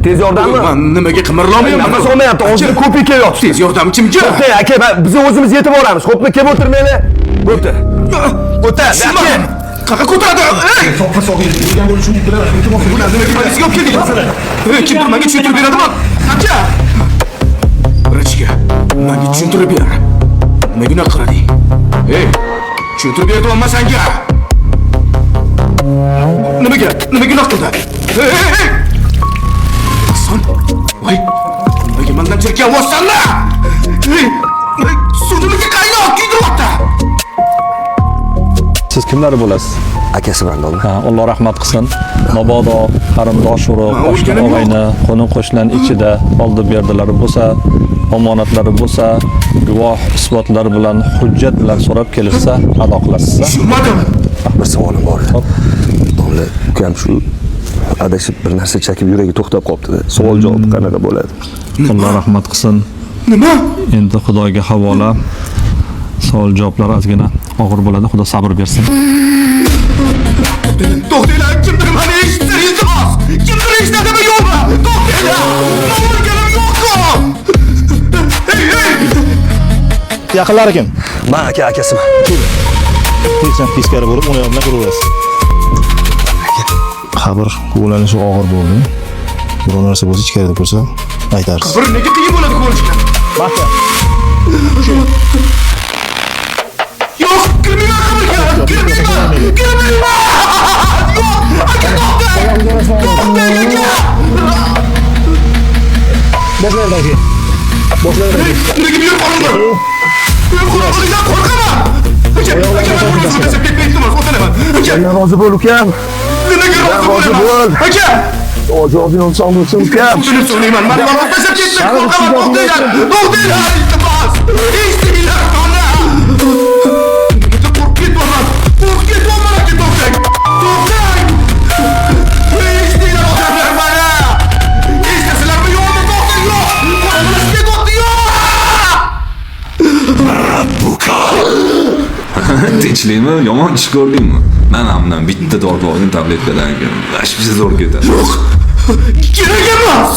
Tez yordammi? Men nimaga qimirlamayapman? Nafas olmayapti, og'zida ko'pik kelyapti. Tez yordam kimga? To'xtang aka, biz o'zimiz yetib boramiz. Xo'pmi, kelib o'tirmaylar. Bo'pti. O'ta, aka. Qaqa ko'tardi. Ey! Soppa sog'ib kelgan bo'lishi mumkin emas. Bular nimaga polisiga olib keldingiz? Kim menga tushuntirib beradimi? Aka! Vrachga, menga tushuntirib ber. Nima gunoh qilading? Ey! Tushuntirib berdim senga. Nima gunoh qildi? Ey! Hasan, voy! Nimaga mendan cherkan bo'lsanlar? Ey! Sudimga qaynoq kuydiryapti. Siz kimlar bo'lasiz? Akasi bandolmi? Ha, Alloh rahmat qilsin. Mabodo qarindosh urug', qo'shni og'ayni, qo'ni qo'shnilar ichida oldi berdilari bo'lsa, omonatlari bo'lsa, guvoh isbotlari bilan, hujjat bilan so'rab kelishsa, ado qilasiz. Tushunmadim. Bir savolim bor. Domla, ukam shu adashib bir narsa chakib yuragi to'xtab qolibdi. Savol javob qanaqa bo'ladi? Alloh rahmat qilsin. Nima? Endi Xudoga havola. Savol javoblar ozgina og'ir bo'ladi. Xudo sabr bersin. To'xtanglar, kimdir meni eshitsin, iltimos. Kimdir eshitadimi yo'qmi? To'xtanglar. O'lganim yo'qku. Hey! Yaqinlari kim? Men akasiman. Sen teskari bo'lib, uni yonidan kiraverasiz. Xabar qo'llanishi og'ir bo'ldi. Biror narsa bo'lsa ichkarida ko'rsa, aytarsiz. Bir nega qiyin bo'ladi ko'rishga? Mahkam. Yo'q, kirmayman qabrga. Kirmayman. Yo'q, aka to'xtang. Boshlaydi. Nega bir qo'limda? Men qo'limdan qo'rqaman. Sendan rozi bo'l, ukam. Nimaga rozi bo'l? Aka! Ojozing inson bo'lsin, ukam. Shuni so'rayman. Men yolg'iz tashlab ketdim. To'xtanglar. Iltimos. Eshitinglar, qani. Qo'rqib ketyapman. Aka, to'xtang. To'xtang. Eshitinglar, odamlar mana. Eshitasizlarmi yo'qmi? To'xtang, yo'q. Qo'rqib ketyapti, yo'q. Tinchlikmi? Yomon ish ko'rdingmi? Men hamdan bitta dorixonaning tabletkadan g'ash bizni zo'r ketadi. Yo'q. Kerak emas.